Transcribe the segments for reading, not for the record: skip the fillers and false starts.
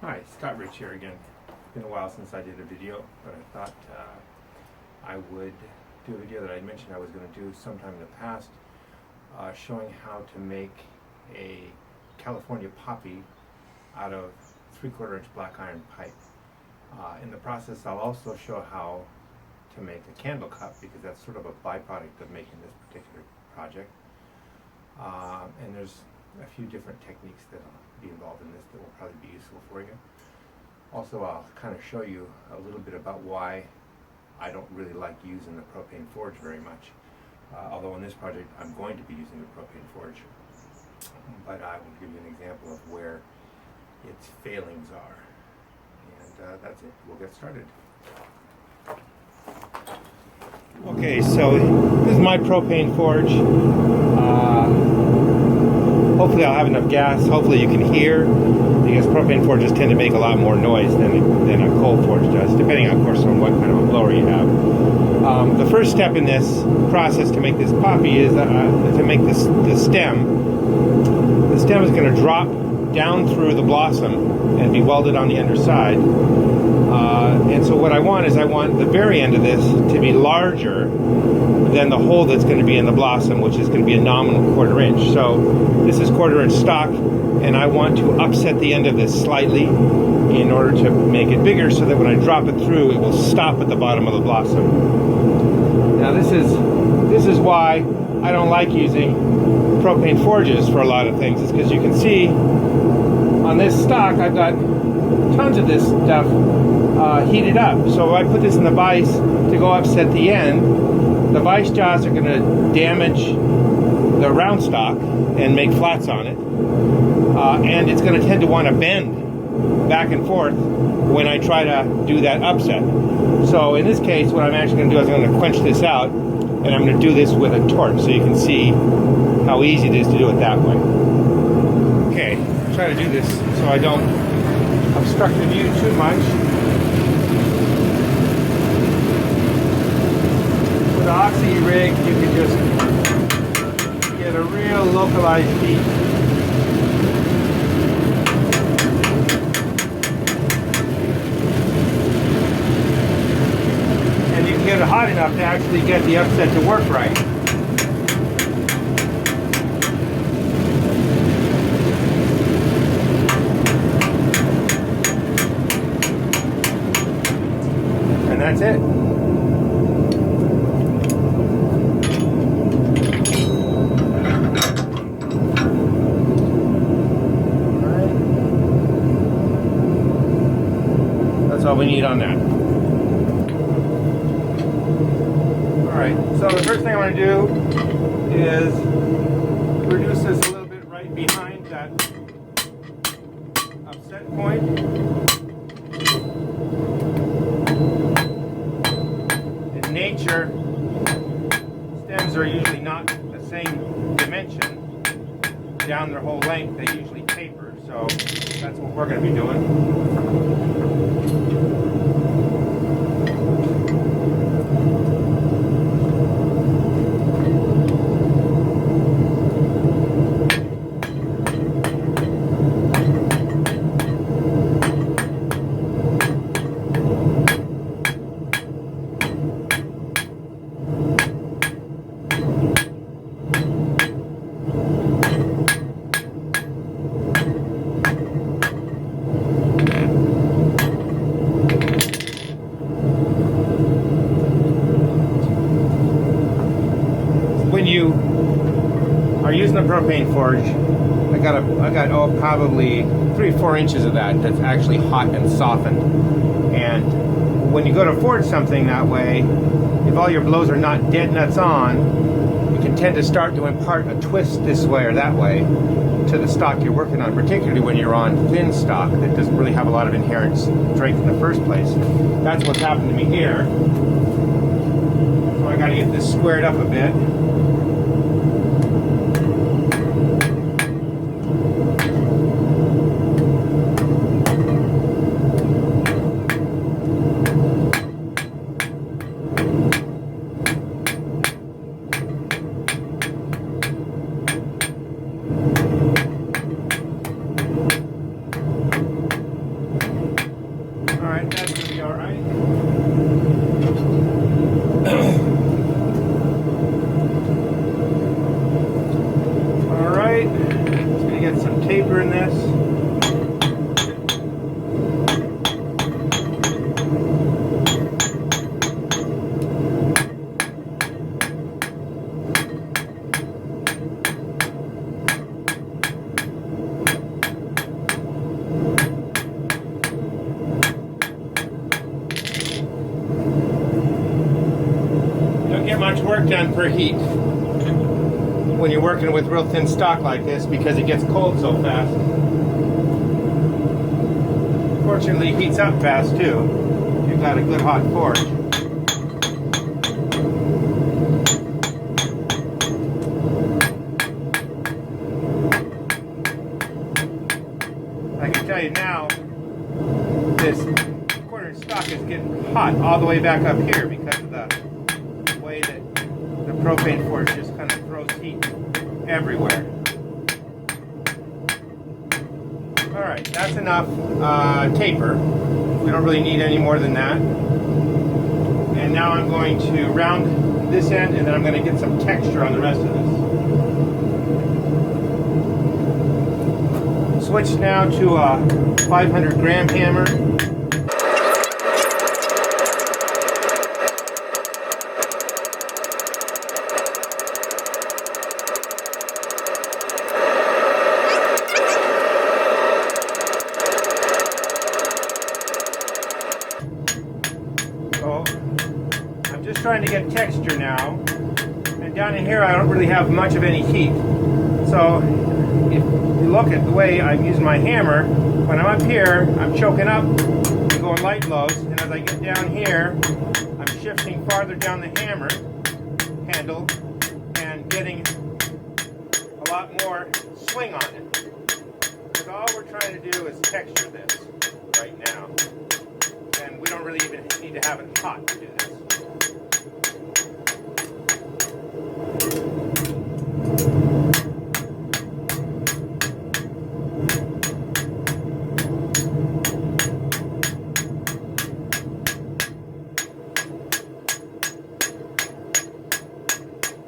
Hi, Scott Rich here again. It's been a while since I did a video, but I thought I would do a video that I mentioned I was going to do sometime in the past, showing how to make a California poppy out of 3/4 inch black iron pipe. In the process, I'll also show how to make a candle cup, because that's sort of a byproduct of making this particular project. And there's a few different techniques that will be involved in this that will probably be useful for you. Also, I'll kind of show you a little bit about why I don't really like using the propane forge very much. Although in this project I'm going to be using the propane forge. But I will give you an example of where its failings are. And that's it. We'll get started. Okay, so this is my propane forge. Hopefully I'll have enough gas. Hopefully you can hear, because propane forges tend to make a lot more noise than a coal forge does, depending, of course, on what kind of a blower you have. The first step in this process to make this poppy is to make the stem. The stem is going to drop down through the blossom and be welded on the underside. And so what I want the very end of this to be larger than the hole that's going to be in the blossom, which is going to be a nominal 1/4 inch. So this is 1/4 inch stock, and I want to upset the end of this slightly in order to make it bigger, so that when I drop it through, it will stop at the bottom of the blossom. Now this is why I don't like using propane forges for a lot of things. It's because you can see on this stock I've got tons of this stuff heated up. So if I put this in the vise to go upset the end, the vise jaws are going to damage the round stock and make flats on it. And it's going to tend to want to bend back and forth when I try to do that upset. So in this case, what I'm actually going to do is I'm going to quench this out, and I'm going to do this with a torch so you can see how easy it is to do it that way. Okay, try to do this so I don't obstruct the view too much. With the Oxy rig, you can just get a real localized heat. And you can get it hot enough to actually get the upset to work right. And that's it. That's all we need on that. Alright, so the first thing I want to do is reduce this a little bit right behind that upset point. In nature, stems are usually not the same dimension down their whole length. They usually taper, so that's what we're going to be doing. When you are using a propane forge, I got probably 3-4 inches of that's actually hot and softened. And when you go to forge something that way, if all your blows are not dead nuts on, you can tend to start to impart a twist this way or that way to the stock you're working on, particularly when you're on thin stock that doesn't really have a lot of inherent strength in the first place. That's what's happened to me here. So I got to get this squared up a bit. right, just gonna get some taper in this. Don't get much work done per heat when you're working with real thin stock like this because it gets cold so fast. Fortunately, it heats up fast too. You've got a good hot forge. I can tell you now, this quarter stock is getting hot all the way back up here because of the way that the propane forge just kind of throws heat everywhere. Alright, that's enough taper. We don't really need any more than that. And now I'm going to round this end and then I'm going to get some texture on the rest of this. Switch now to a 500 gram hammer. So I'm just trying to get texture now, and down in here I don't really have much of any heat. So if you look at the way I'm using my hammer, when I'm up here I'm choking up and going light lows, and as I get down here I'm shifting farther down the hammer handle and getting a lot more swing on it. Because all we're trying to do is texture this right now. And we don't really even need to have it hot to do this.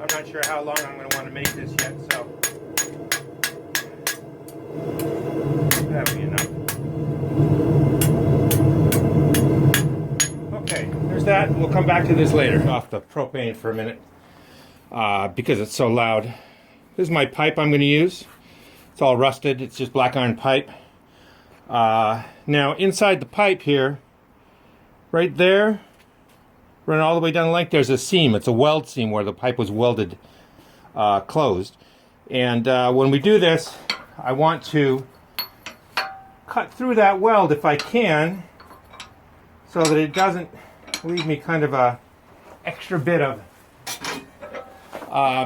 I'm not sure how long I'm going to want to make this yet, so that'll be enough. Okay, there's that. We'll come back to this later. Off the propane for a minute because it's so loud. This is my pipe I'm going to use. It's all rusted. It's just black iron pipe. Now inside the pipe here, right there, run all the way down the length, there's a seam. It's a weld seam where the pipe was welded closed. And when we do this, I want to cut through that weld if I can, so that it doesn't leave me kind of a extra bit of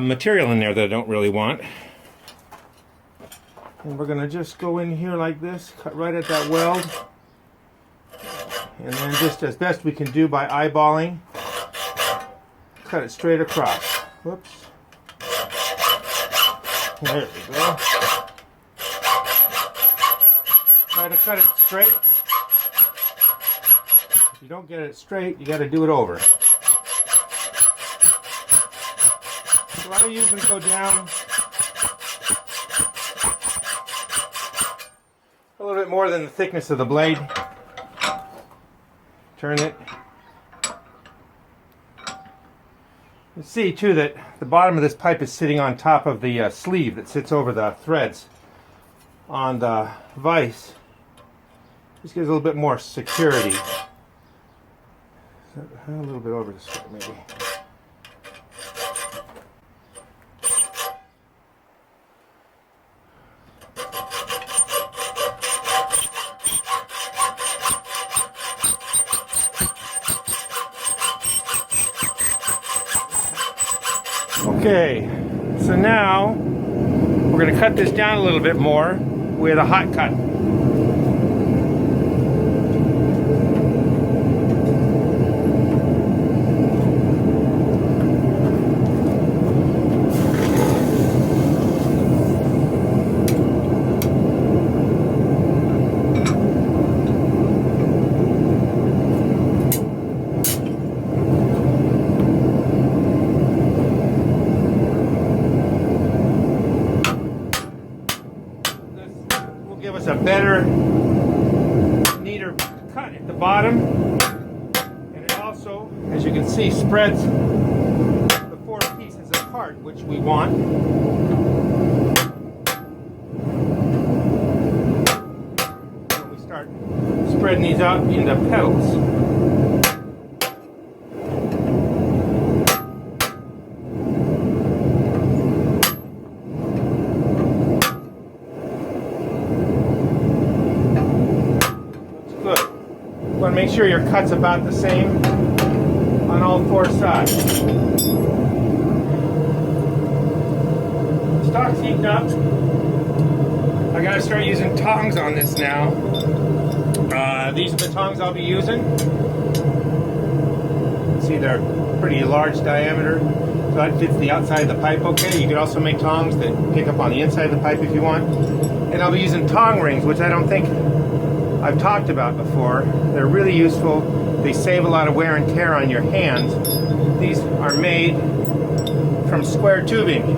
material in there that I don't really want. And we're going to just go in here like this, cut right at that weld, and then just as best we can do by eyeballing, cut it straight across. Whoops. There we go. Try to cut it straight. If you don't get it straight, you got to do it over. So I usually go down a little bit more than the thickness of the blade. Turn it. You see too that the bottom of this pipe is sitting on top of the sleeve that sits over the threads on the vise. This gives a little bit more security. A little bit over this way, maybe. Okay, so now we're going to cut this down a little bit more with a hot cut. give us a better, neater cut at the bottom. And it also, as you can see, spreads the 4 pieces apart, which we want. When we start spreading these out into petals. Make sure your cut's about the same on all 4 sides. Stock's heating up. I gotta start using tongs on this now. These are the tongs I'll be using. See, they're pretty large diameter, so that fits the outside of the pipe okay. You could also make tongs that pick up on the inside of the pipe if you want. And I'll be using tong rings, which I don't think I've talked about before. They're really useful. They save a lot of wear and tear on your hands. These are made from square tubing.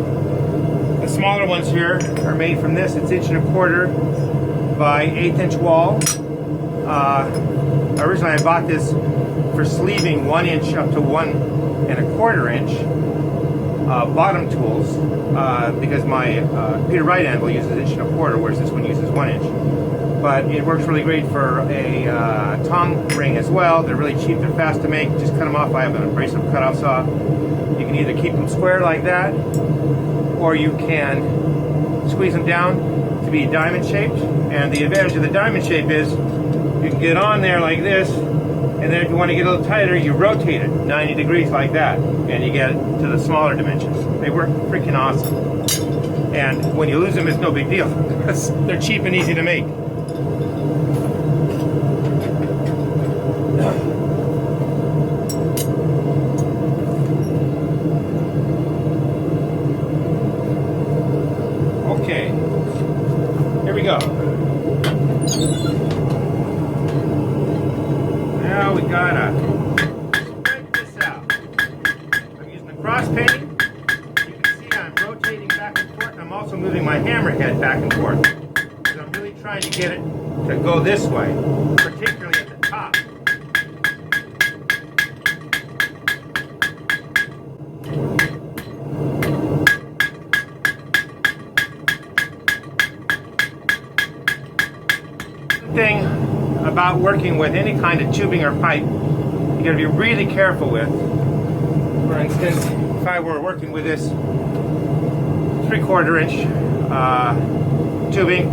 The smaller ones here are made from this. It's 1.25 by 1/8 wall. Originally I bought this for sleeving 1 inch up to 1.25 inch bottom tools because my Peter Wright anvil uses 1.25 inch, whereas this one uses 1 inch. But it works really great for a tong ring as well. They're really cheap, they're fast to make. Just cut them off. I have an abrasive cutoff saw. You can either keep them square like that, or you can squeeze them down to be diamond shaped. And the advantage of the diamond shape is you can get on there like this, and then if you want to get a little tighter, you rotate it 90 degrees like that, and you get to the smaller dimensions. They work freaking awesome. And when you lose them, it's no big deal. They're cheap and easy to make. Okay, here we go. Now we gotta spread this out. I'm using the cross pane. You can see I'm rotating back and forth. I'm also moving my hammerhead back and forth because I'm really trying to get it to go this way, particularly at the top. Thing about working with any kind of tubing or pipe you got to be really careful with. For instance, if I were working with this 3/4 inch tubing,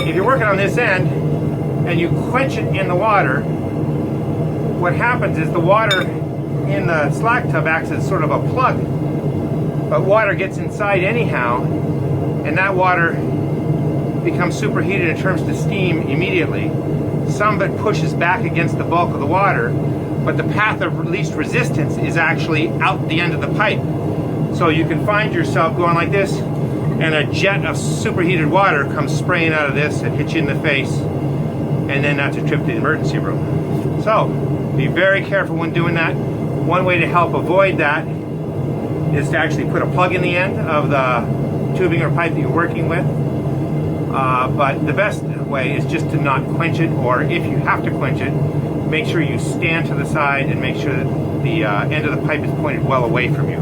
if you're working on this end and you quench it in the water, what happens is the water in the slack tub acts as sort of a plug, but water gets inside anyhow, and that water becomes superheated and turns to steam immediately. Some of it pushes back against the bulk of the water, but the path of least resistance is actually out the end of the pipe. So you can find yourself going like this, and a jet of superheated water comes spraying out of this and hits you in the face, and then that's a trip to the emergency room. So be very careful when doing that. One way to help avoid that is to actually put a plug in the end of the tubing or pipe that you're working with. But the best way is just to not quench it, or if you have to quench it, make sure you stand to the side and make sure that the end of the pipe is pointed well away from you.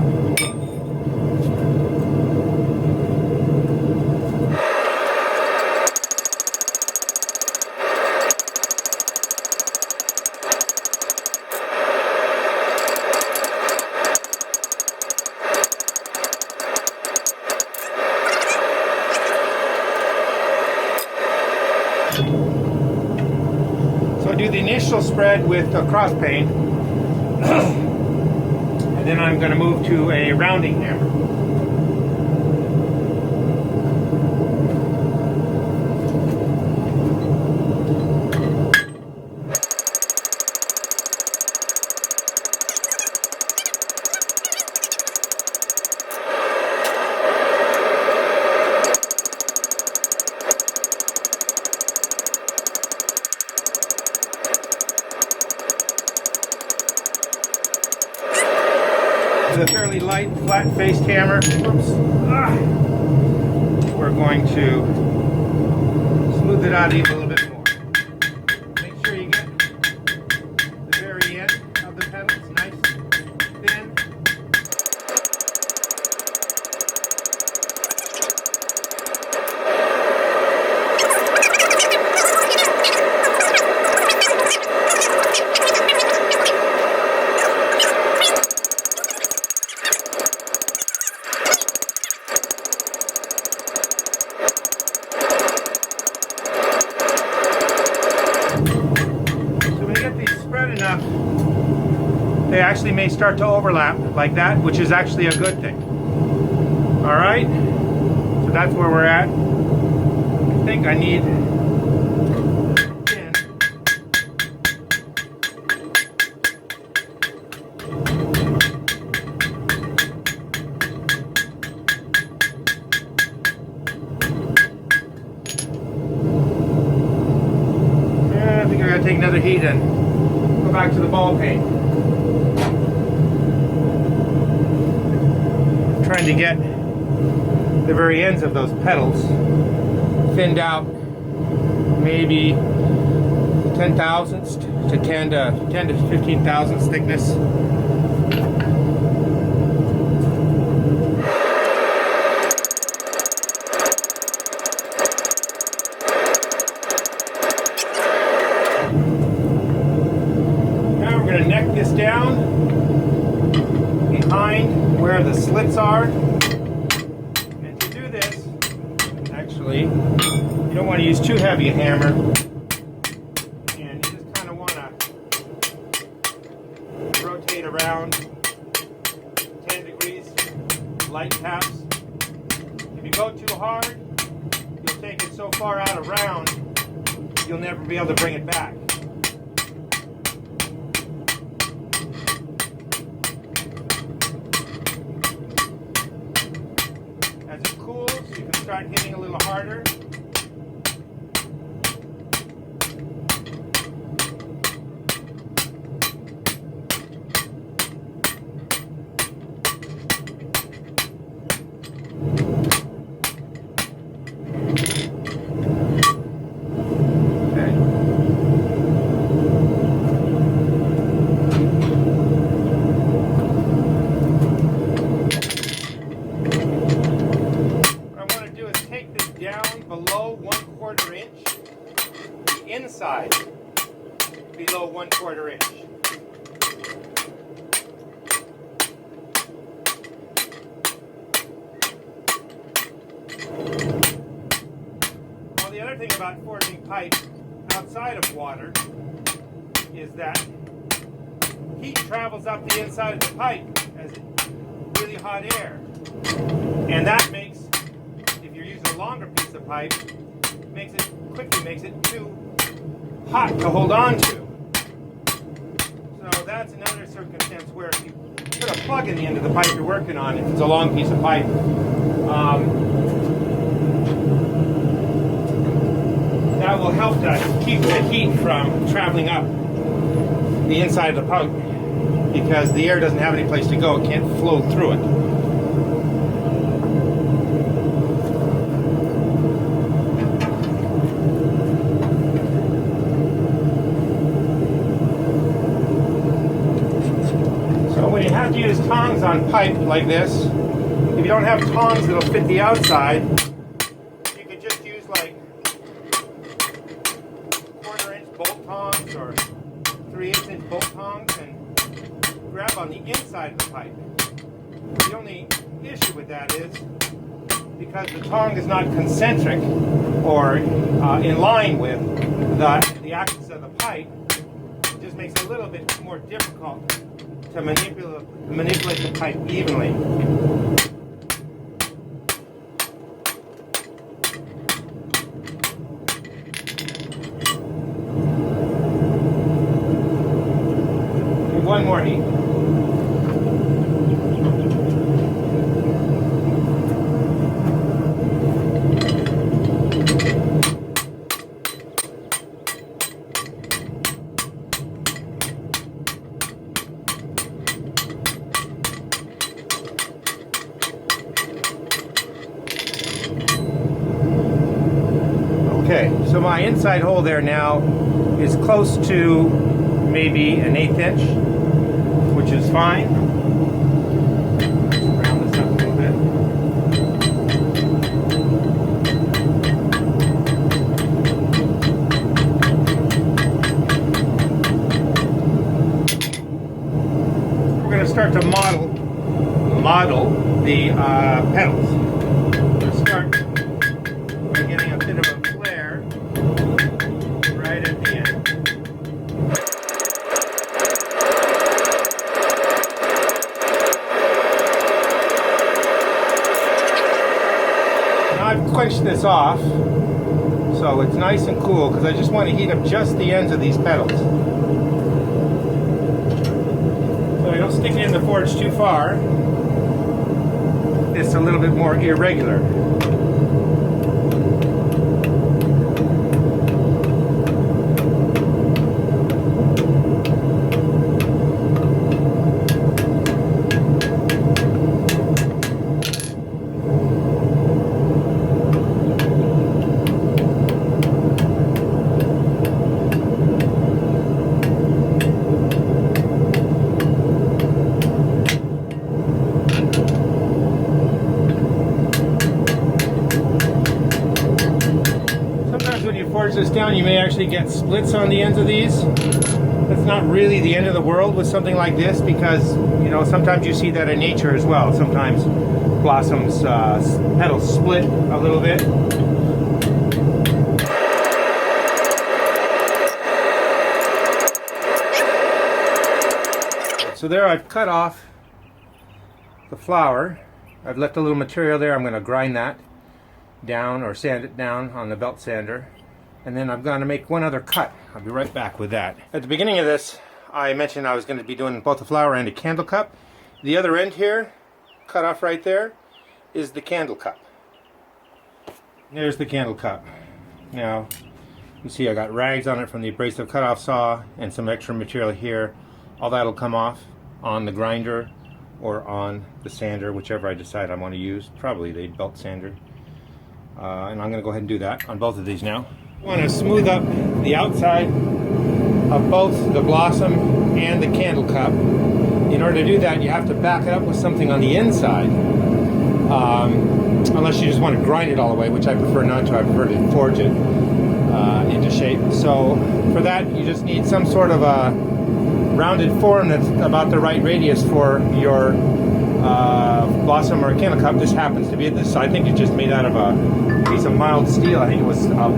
So I do the initial spread with a cross pane, and then I'm going to move to a rounding hammer. It's a fairly light, flat-faced hammer. Oops. We're going to smooth it out even a little bit more. Make sure you get the very end of the pedals nice and thin. Enough, they actually may start to overlap like that, which is actually a good thing. All right, so that's where we're at. I think I need pin. I think I gotta take another heat in. Go back to the ball paint. Trying to get the very ends of those petals thinned out, maybe 10 thousandths to 10 to 15 thousandths thickness. Neck this down behind where the slits are. And to do this, actually, you don't want to use too heavy a hammer. And you just kind of want to rotate around 10 degrees, light taps. If you go too hard, you'll take it so far out of round, you'll never be able to bring it back. As it cools, you can start hitting a little harder. Below 1/4 inch, the inside below 1/4 inch. Well, the other thing about forging pipe outside of water is that heat travels up the inside of the pipe as really hot air, and that makes, if you're using a longer piece of pipe, quickly makes it too hot to hold on to. So that's another circumstance where if you put a plug in the end of the pipe you're working on, if it's a long piece of pipe, that will help to keep the heat from traveling up the inside of the pipe, because the air doesn't have any place to go, it can't flow through it. When you have to use tongs on pipe like this, if you don't have tongs that'll fit the outside, you could just use like 1/4 inch bolt tongs or 3/8 inch bolt tongs and grab on the inside of the pipe. The only issue with that is because the tong is not concentric or in line with the axis of the pipe, it just makes it a little bit more difficult to manipulate the pipe evenly. One more heat. Okay, so my inside hole there now is close to maybe an 1/8 inch, which is fine. Round this up a little bit. We're going to start to model the pedals. We'll start by getting a bit of a flare right at the end. Now I've quenched this off, so it's nice and cool because I just want to heat up just the ends of these pedals. So I don't stick it in the forge too far. It's a little bit more irregular. Forge this down, you may actually get splits on the ends of these. That's not really the end of the world with something like this, because sometimes you see that in nature as well. Sometimes blossoms petals split a little bit. So there I've cut off the flower. I've left a little material there. I'm going to grind that down or sand it down on the belt sander. And then I'm going to make one other cut. I'll be right back with that. At the beginning of this, I mentioned I was going to be doing both a flower and a candle cup. The other end here, cut off right there, is the candle cup. There's the candle cup. Now, you see I got rags on it from the abrasive cutoff saw and some extra material here. All that'll come off on the grinder or on the sander, whichever I decide I want to use. Probably the belt sander. And I'm going to go ahead and do that on both of these now. I want to smooth up the outside of both the blossom and the candle cup. In order to do that, you have to back it up with something on the inside. Unless you just want to grind it all the way, which I prefer not to. I prefer to forge it into shape. So for that, you just need some sort of a rounded form that's about the right radius for your blossom or candle cup. This happens to be this. I think it's just made out of a piece of mild steel. I think it was a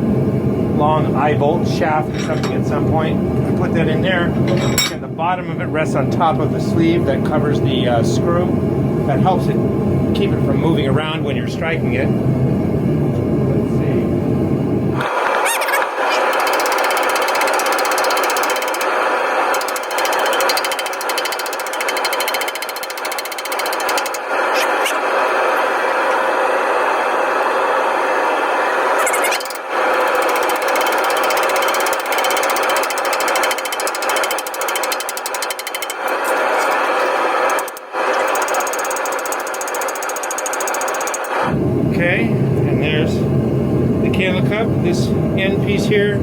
long eye bolt shaft or something at some point. I put that in there, and the bottom of it rests on top of the sleeve that covers the screw. That helps it keep it from moving around when you're striking it. Let's see. Okay, and there's the candle cup. This end piece here,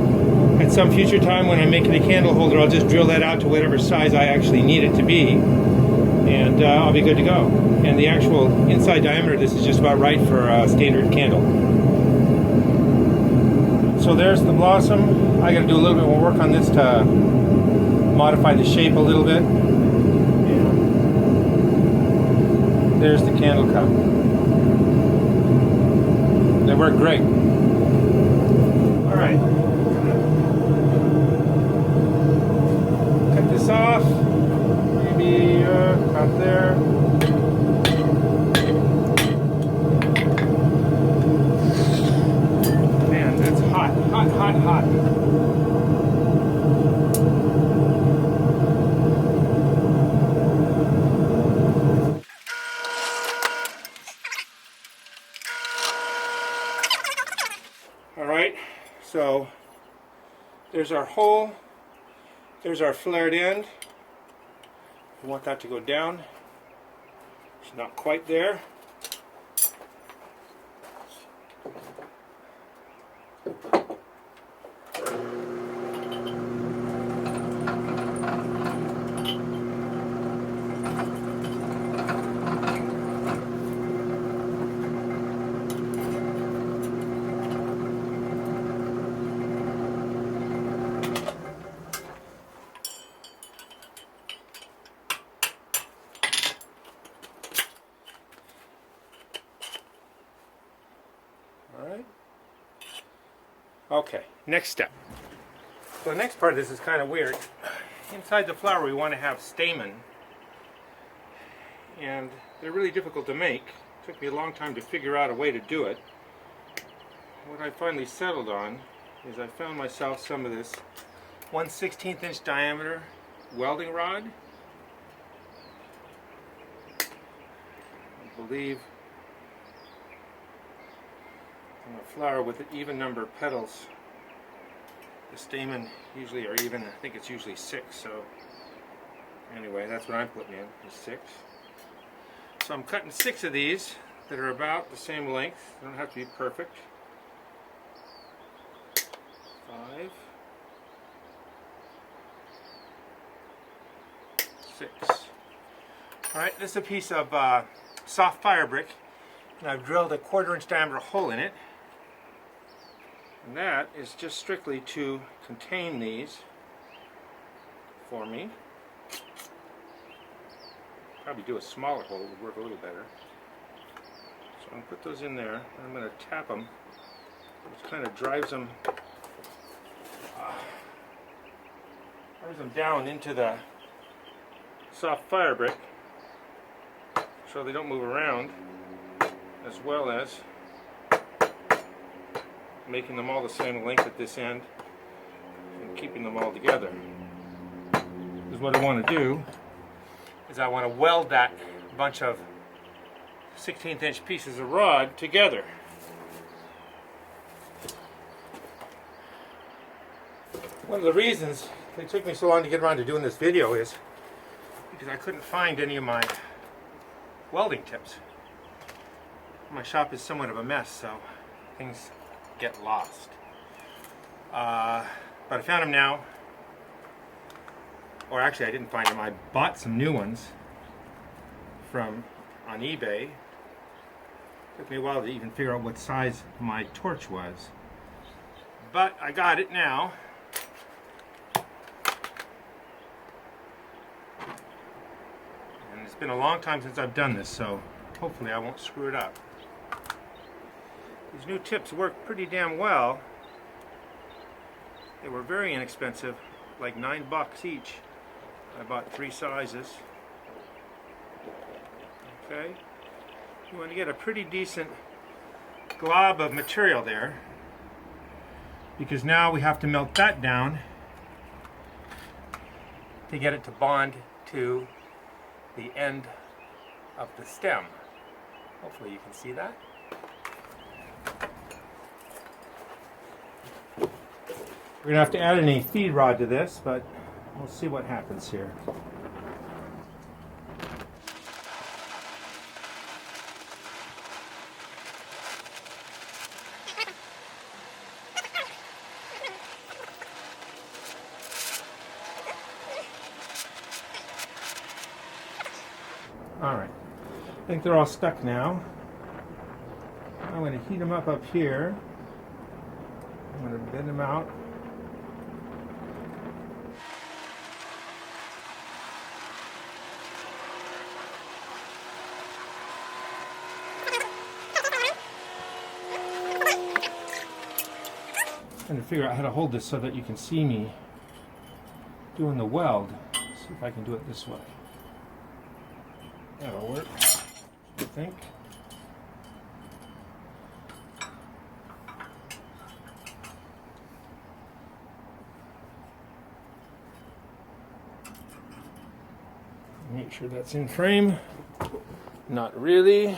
at some future time when I'm making a candle holder, I'll just drill that out to whatever size I actually need it to be, and I'll be good to go. And the actual inside diameter of this is just about right for a standard candle. So there's the blossom. I got to do a little bit more work on this to modify the shape a little bit. And there's the candle cup. They work great. All right. Cut this off. Maybe about there. Man, that's hot. Hot, hot, hot. Alright, so there's our hole, there's our flared end. We want that to go down. It's not quite there. Okay, next step. So the next part of this is kind of weird. Inside the flower we want to have stamen, and they're really difficult to make. It took me a long time to figure out a way to do it. What I finally settled on is I found myself some of this 1/16 inch diameter welding rod. I believe in a flower with an even number of petals, the stamen usually are even. I think it's usually 6, so anyway, that's what I'm putting in, is 6. So I'm cutting 6 of these that are about the same length. They don't have to be perfect. 5, 6. Alright, this is a piece of soft fire brick, and I've drilled a 1/4 inch diameter hole in it. And that is just strictly to contain these for me. Probably do a smaller hole, would work a little better. So I'm going to put those in there, and I'm going to tap them, which kind of drives them down into the soft fire brick so they don't move around, as well as making them all the same length at this end and keeping them all together. Because what I want to do is I want to weld that bunch of 1/16 inch pieces of rod together. One of the reasons it took me so long to get around to doing this video is because I couldn't find any of my welding tips. My shop is somewhat of a mess, so things get lost. But I found them now. Or actually, I didn't find them. I bought some new ones on eBay. Took me a while to even figure out what size my torch was. But I got it now. And it's been a long time since I've done this, so hopefully I won't screw it up. These new tips work pretty damn well. They were very inexpensive, like $9 each. I bought 3 sizes. Okay. You want to get a pretty decent glob of material there, because now we have to melt that down to get it to bond to the end of the stem. Hopefully you can see that. We're going to have to add any feed rod to this, but we'll see what happens here. Alright, I think they're all stuck now. I'm going to heat them up here. I'm going to bend them out. I'm trying to figure out how to hold this so that you can see me doing the weld. Let's see if I can do it this way. That'll work, I think. Make sure that's in frame. Not really.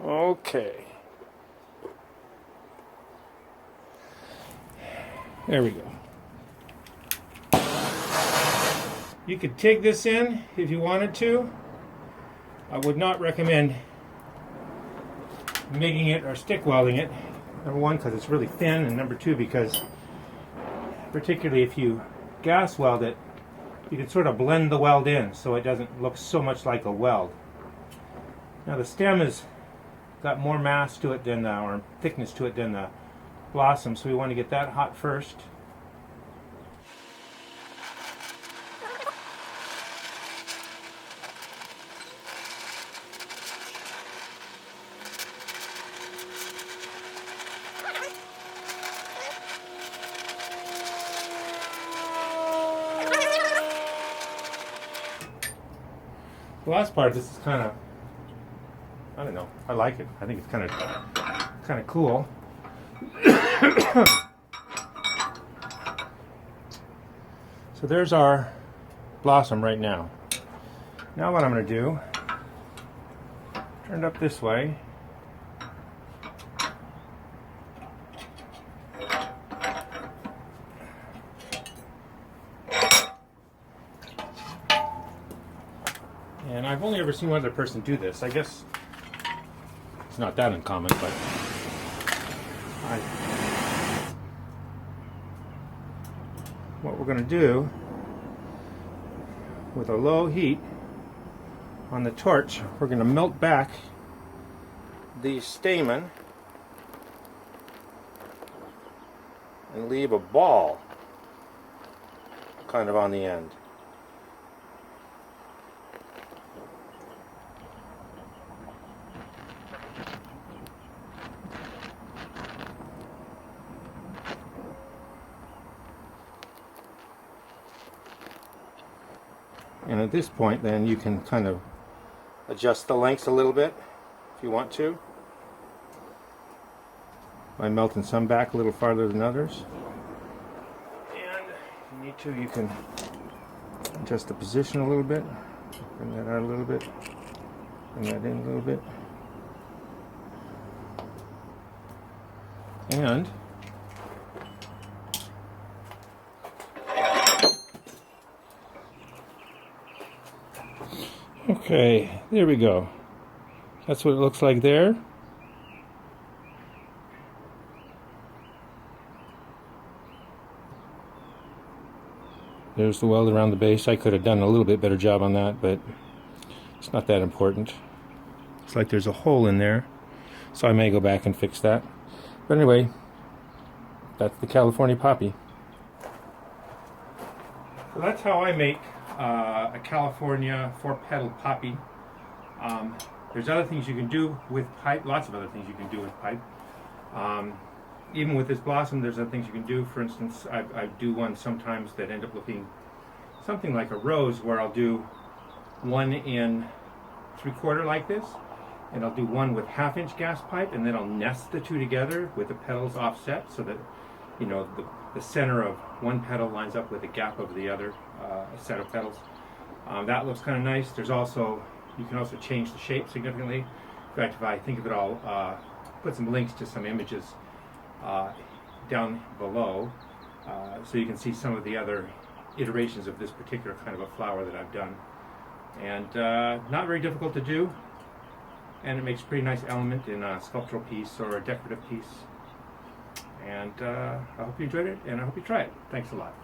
Okay. There we go. You could take this in if you wanted to. I would not recommend making it or stick welding it. Number one, because it's really thin, and number two, because particularly if you gas weld it, you can sort of blend the weld in so it doesn't look so much like a weld. Now the stem has got more mass to it than or thickness to it than the blossom, so we want to get that hot first. The last part, this is kind of, I don't know, I like it. I think it's kind of cool. So there's our blossom right now. Now what I'm going to do, turn it up this way. And I've only ever seen one other person do this. I guess it's not that uncommon, but what we're going to do with a low heat on the torch, we're going to melt back the stamen and leave a ball kind of on the end. And at this point, then you can kind of adjust the lengths a little bit if you want to, by melting some back a little farther than others. And if you need to, you can adjust the position a little bit, bring that out a little bit, bring that in a little bit. And okay, there we go. That's what it looks like there. There's the weld around the base. I could have done a little bit better job on that, but it's not that important. It's like there's a hole in there, so I may go back and fix that. But anyway, that's the California poppy. So that's how I make a California 4-petal poppy. There's other things you can do with pipe, lots of other things you can do with pipe. Even with this blossom, there's other things you can do. For instance, I do one sometimes that end up looking something like a rose, where I'll do 1 in 3/4 like this, and I'll do one with 1/2-inch gas pipe, and then I'll nest the two together with the petals offset so that, you know, the center of one petal lines up with the gap of the other set of petals. That looks kind of nice. There's also, you can also change the shape significantly. In fact, if I think of it all, put some links to some images down below, so you can see some of the other iterations of this particular kind of a flower that I've done. And not very difficult to do, and it makes a pretty nice element in a sculptural piece or a decorative piece. And I hope you enjoyed it, and I hope you try it. Thanks a lot.